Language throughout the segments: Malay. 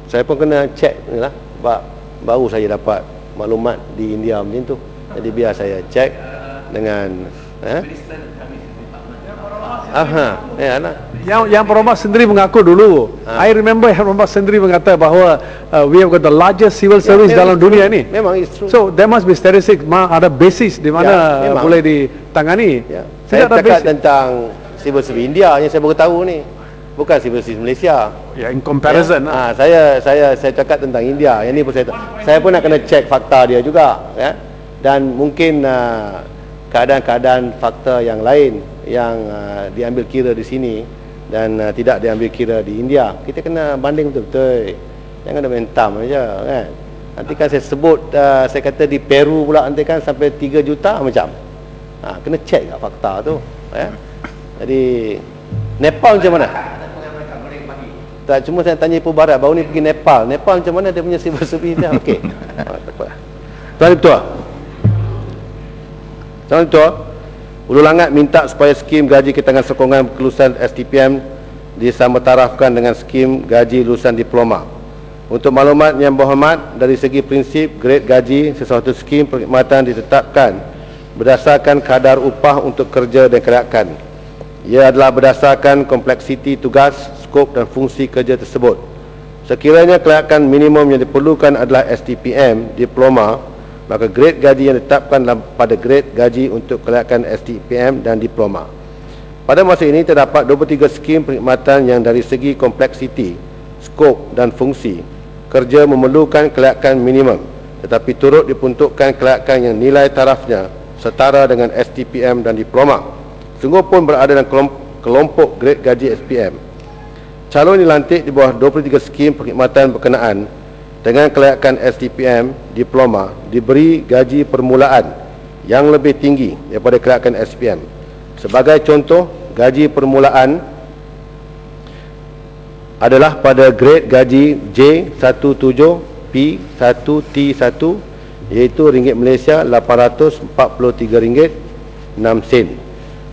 Saya pun kena cek lah, sebab baru saya dapat maklumat di India macam tu. Jadi biar saya cek dengan Yang Peromak sendiri mengaku dulu. I remember Peromak sendiri mengata bahawa we have got the largest civil service dalam dunia ni. Memang it's true. So there must be statistics, ada basis di mana boleh ditangani. Saya cakap tentang civil service India yang saya baru tahu ni, bukan civil service Malaysia. In comparison. Saya cakap tentang India. Yang ni pun saya pun nak kena cek fakta dia juga, dan mungkin keadaan-keadaan fakta yang lain yang diambil kira di sini dan tidak diambil kira di India. Kita kena banding betul-betul. Jangan ada mentam aja, kan. Nanti kan saya sebut, saya kata di Peru pula nanti kan sampai 3 juta macam. Kena cek kat fakta tu, Jadi Nepal macam mana? Tak, cuma saya tanya Ibu Barat, baru ni pergi Nepal. Nepal macam mana dia punya civil service dia? Okey. Tak apa. Tuan Ketua. Tuan Ketua, Ulu Langat minta supaya skim gaji ketangan sokongan kelulusan STPM disametarafkan dengan skim gaji lulusan diploma. Untuk maklumat yang berhormat, dari segi prinsip, grade gaji sesuatu skim perkhidmatan ditetapkan berdasarkan kadar upah untuk kerja dan kelayakan. Ia adalah berdasarkan kompleksiti tugas, skop dan fungsi kerja tersebut. Sekiranya kelayakan minimum yang diperlukan adalah STPM diploma, maka grade gaji yang ditetapkan pada grade gaji untuk kelayakan STPM dan diploma. Pada masa ini terdapat 23 skim perkhidmatan yang dari segi kompleksiti, skop dan fungsi kerja memerlukan kelayakan minimum, tetapi turut diperuntukkan kelayakan yang nilai tarafnya setara dengan STPM dan diploma, sungguh pun berada dalam kelompok grade gaji SPM. Calon dilantik di bawah 23 skim perkhidmatan berkenaan dengan kelayakan STPM diploma diberi gaji permulaan yang lebih tinggi daripada kelayakan SPM. Sebagai contoh, gaji permulaan adalah pada grade gaji J17P1T1 iaitu ringgit Malaysia RM843.06.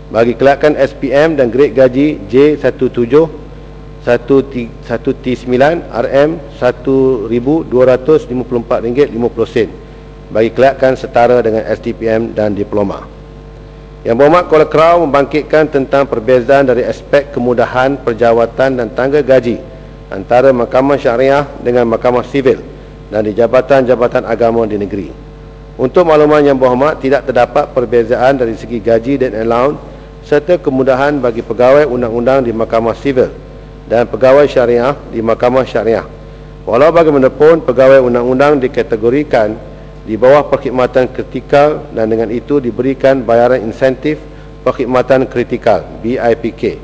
Bagi kelayakan SPM dan grade gaji J17 1T9 RM RM1,254.50 bagi kelayakan setara dengan STPM dan diploma. Yang berhormat Kuala Krau membangkitkan tentang perbezaan dari aspek kemudahan perjawatan dan tangga gaji antara Mahkamah Syariah dengan Mahkamah Sivil dan di jabatan-jabatan agama di negeri. Untuk makluman yang berhormat, tidak terdapat perbezaan dari segi gaji dan allowance serta kemudahan bagi pegawai undang-undang di Mahkamah Sivil dan pegawai syariah di Mahkamah Syariah. Walau bagaimanapun, pegawai undang-undang dikategorikan di bawah perkhidmatan kritikal dan dengan itu diberikan bayaran insentif perkhidmatan kritikal BIPK.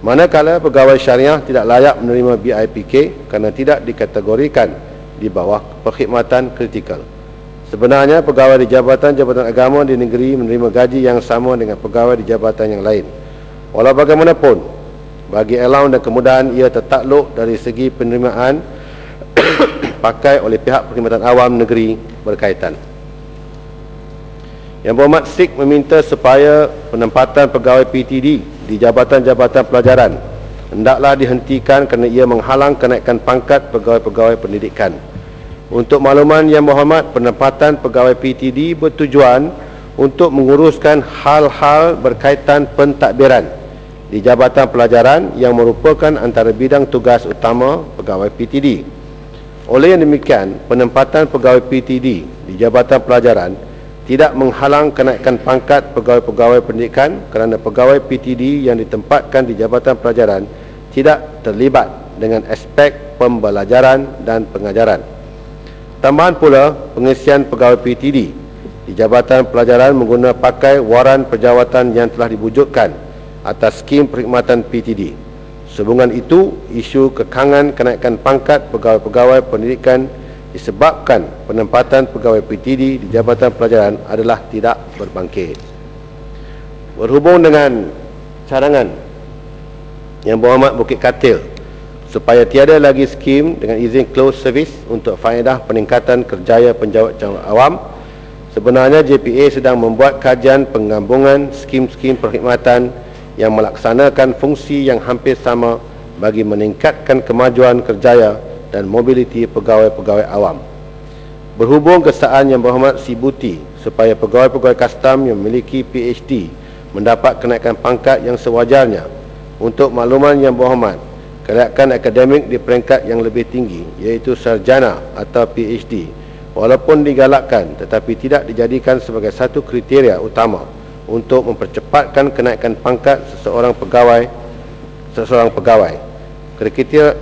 Manakala pegawai syariah tidak layak menerima BIPK kerana tidak dikategorikan di bawah perkhidmatan kritikal. Sebenarnya pegawai di jabatan-jabatan agama di negeri menerima gaji yang sama dengan pegawai di jabatan yang lain. Walau bagaimanapun, bagi allowance dan kemudahan ia tertakluk dari segi penerimaan pakai oleh pihak perkhidmatan awam negeri berkaitan. Yang berhormat SIK meminta supaya penempatan pegawai PTD di jabatan-jabatan pelajaran hendaklah dihentikan kerana ia menghalang kenaikan pangkat pegawai-pegawai pendidikan. Untuk makluman yang berhormat, penempatan pegawai PTD bertujuan untuk menguruskan hal-hal berkaitan pentadbiran di jabatan pelajaran yang merupakan antara bidang tugas utama pegawai PTD. Oleh yang demikian, penempatan pegawai PTD di jabatan pelajaran tidak menghalang kenaikan pangkat pegawai-pegawai pendidikan kerana pegawai PTD yang ditempatkan di jabatan pelajaran tidak terlibat dengan aspek pembelajaran dan pengajaran. Tambahan pula, pengisian pegawai PTD di jabatan pelajaran menggunakan pakai waran perjawatan yang telah diwujudkan atas skim perkhidmatan PTD. Sehubungan itu, isu kekangan kenaikan pangkat pegawai-pegawai pendidikan disebabkan penempatan pegawai PTD di jabatan pelajaran adalah tidak berbangkit. Berhubung dengan cadangan yang berhormat Bukit Katil supaya tiada lagi skim dengan izin close service untuk faedah peningkatan kerjaya penjawat awam, sebenarnya JPA sedang membuat kajian penggabungan skim-skim perkhidmatan yang melaksanakan fungsi yang hampir sama bagi meningkatkan kemajuan kerjaya dan mobiliti pegawai-pegawai awam. Berhubung kesaan Yang Berhormat Sibuti supaya pegawai-pegawai kastam yang memiliki PhD mendapat kenaikan pangkat yang sewajarnya. Untuk makluman Yang Berhormat, kelayakan akademik di peringkat yang lebih tinggi iaitu sarjana atau PhD walaupun digalakkan tetapi tidak dijadikan sebagai satu kriteria utama untuk mempercepatkan kenaikan pangkat seseorang pegawai.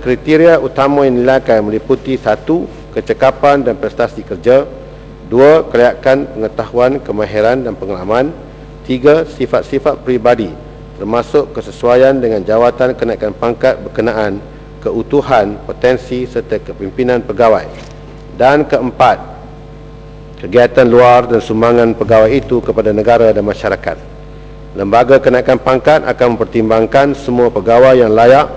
Kriteria utama yang dinilaikan meliputi 1. Kecekapan dan prestasi kerja. 2. Kelayakan, pengetahuan, kemahiran dan pengalaman. 3. Sifat-sifat peribadi termasuk kesesuaian dengan jawatan kenaikan pangkat berkenaan, keutuhan, potensi serta kepimpinan pegawai. Dan 4. Kegiatan luar dan sumbangan pegawai itu kepada negara dan masyarakat. Lembaga kenaikan pangkat akan mempertimbangkan semua pegawai yang layak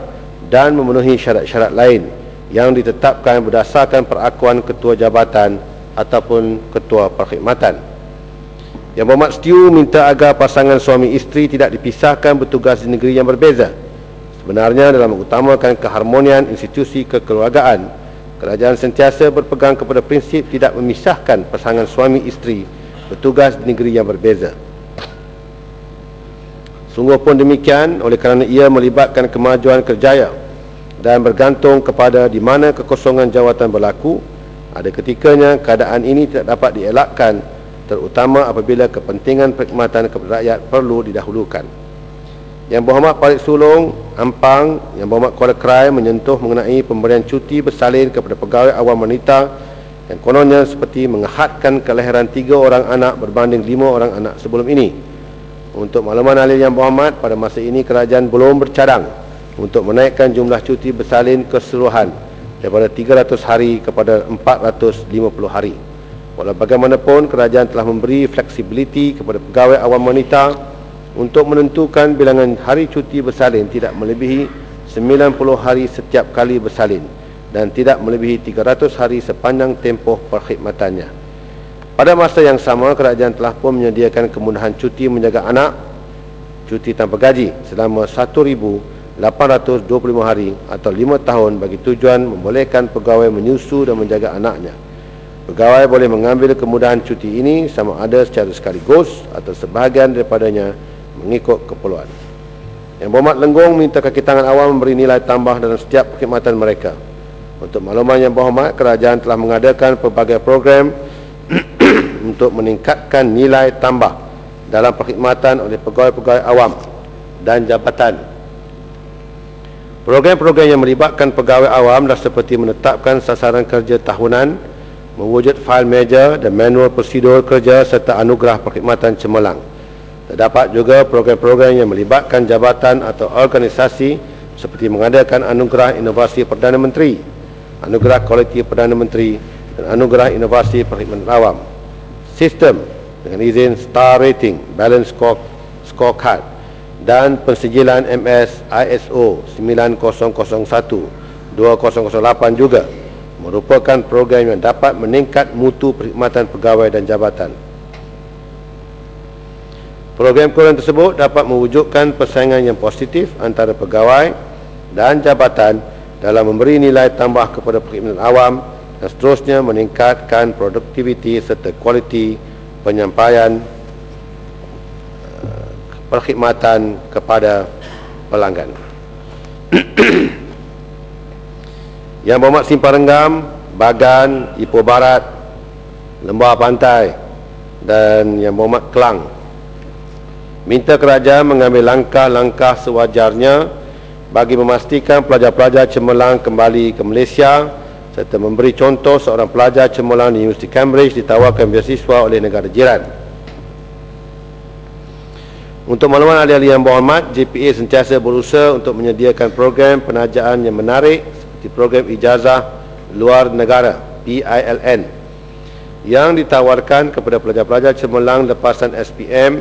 dan memenuhi syarat-syarat lain yang ditetapkan berdasarkan perakuan ketua jabatan ataupun ketua perkhidmatan. Yang Berhormat Setiu minta agar pasangan suami isteri tidak dipisahkan bertugas di negeri yang berbeza. Sebenarnya dalam mengutamakan keharmonian institusi kekeluargaan, kerajaan sentiasa berpegang kepada prinsip tidak memisahkan pasangan suami isteri bertugas di negeri yang berbeza. Sungguh pun demikian oleh kerana ia melibatkan kemajuan kerjaya dan bergantung kepada di mana kekosongan jawatan berlaku, ada ketikanya keadaan ini tidak dapat dielakkan, terutama apabila kepentingan perkhidmatan kepada rakyat perlu didahulukan. Yang Berhormat Parit Sulong, Ampang, Yang Berhormat Kuala Krai menyentuh mengenai pemberian cuti bersalin kepada pegawai awam wanita yang kononnya seperti mengehadkan kelahiran 3 orang anak berbanding 5 orang anak sebelum ini. Untuk makluman ahli Yang Berhormat, pada masa ini kerajaan belum bercadang untuk menaikkan jumlah cuti bersalin keseluruhan daripada 300 hari kepada 450 hari. Walau bagaimanapun, kerajaan telah memberi fleksibiliti kepada pegawai awam wanita untuk menentukan bilangan hari cuti bersalin tidak melebihi 90 hari setiap kali bersalin dan tidak melebihi 300 hari sepanjang tempoh perkhidmatannya. Pada masa yang sama, kerajaan telah pun menyediakan kemudahan cuti menjaga anak, cuti tanpa gaji selama 1,825 hari atau 5 tahun bagi tujuan membolehkan pegawai menyusu dan menjaga anaknya. Pegawai boleh mengambil kemudahan cuti ini sama ada secara sekaligus atau sebahagian daripadanya mengikut keperluan. Yang Berhormat Lenggong minta kaki tangan awam memberi nilai tambah dalam setiap perkhidmatan mereka. Untuk makluman Yang Berhormat, kerajaan telah mengadakan pelbagai program untuk meningkatkan nilai tambah dalam perkhidmatan oleh pegawai-pegawai awam dan jabatan. Program-program yang melibatkan pegawai awam adalah seperti menetapkan sasaran kerja tahunan, mewujud fail meja dan manual prosedur kerja serta anugerah perkhidmatan cemerlang. Terdapat juga program-program yang melibatkan jabatan atau organisasi seperti mengadakan anugerah inovasi Perdana Menteri, anugerah kualiti Perdana Menteri dan anugerah inovasi perkhidmatan awam. Sistem dengan izin Star Rating, Balance Scorecard dan pensijilan MS ISO 9001-2008 juga merupakan program yang dapat meningkat mutu perkhidmatan pegawai dan jabatan. Program-program tersebut dapat mewujudkan persaingan yang positif antara pegawai dan jabatan dalam memberi nilai tambah kepada perkhidmatan awam dan seterusnya meningkatkan produktiviti serta kualiti penyampaian perkhidmatan kepada pelanggan. Yang Berhormat Simpang Renggam, Bagan, Ipoh Barat, Lembah Pantai dan Yang Berhormat Kelang minta kerajaan mengambil langkah-langkah sewajarnya bagi memastikan pelajar-pelajar cemerlang kembali ke Malaysia serta memberi contoh seorang pelajar cemerlang di Universiti Cambridge ditawarkan beasiswa oleh negara jiran. Untuk makluman ahli-ahli Yang Berhormat, JPA sentiasa berusaha untuk menyediakan program penajaan yang menarik seperti program ijazah luar negara PILN yang ditawarkan kepada pelajar-pelajar cemerlang lepasan SPM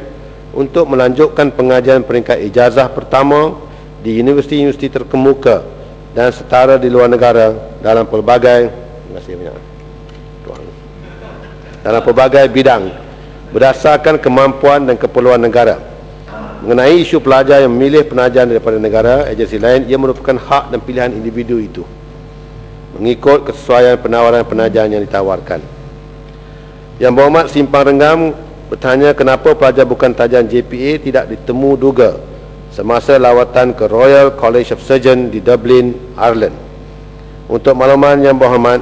untuk melanjutkan pengajian peringkat ijazah pertama di universiti-universiti terkemuka dan setara di luar negara dalam pelbagai bidang berdasarkan kemampuan dan keperluan negara. Mengenai isu pelajar yang memilih penajaan daripada negara agensi lain, ia merupakan hak dan pilihan individu itu. mengikut kesesuaian penawaran penajaran yang ditawarkan. Yang Berhormat Simpang Renggam bertanya kenapa pelajar bukan tajahan JPA tidak ditemu duga semasa lawatan ke Royal College of Surgeons di Dublin, Ireland. Untuk makluman Yang Berhormat,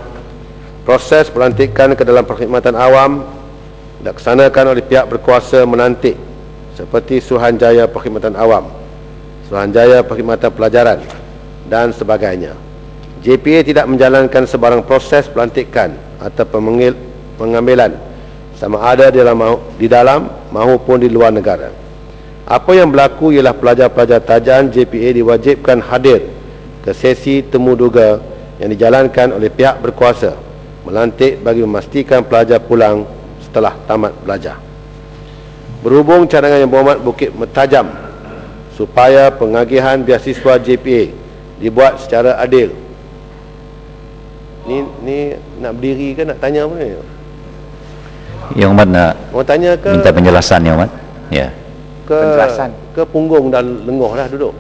proses pelantikan ke dalam perkhidmatan awam dilaksanakan oleh pihak berkuasa menantik seperti Suruhanjaya Perkhidmatan Awam, Suruhanjaya Perkhidmatan Pelajaran dan sebagainya. JPA tidak menjalankan sebarang proses pelantikan atau pengambilan sama ada di dalam maupun di luar negara. Apa yang berlaku ialah pelajar-pelajar tajahan JPA diwajibkan hadir ke sesi temu duga yang dijalankan oleh pihak berkuasa melantik bagi memastikan pelajar pulang setelah tamat belajar. Berhubung cadangan Yang Berhormat Bukit Mertajam supaya pengagihan beasiswa JPA dibuat secara adil. Ni nak berdiri ke nak tanya apa ni? Yang Hormat nak Mau tanya ke minta penjelasan Yang Hormat? Ya. Ke punggung dan lengoh lah duduk.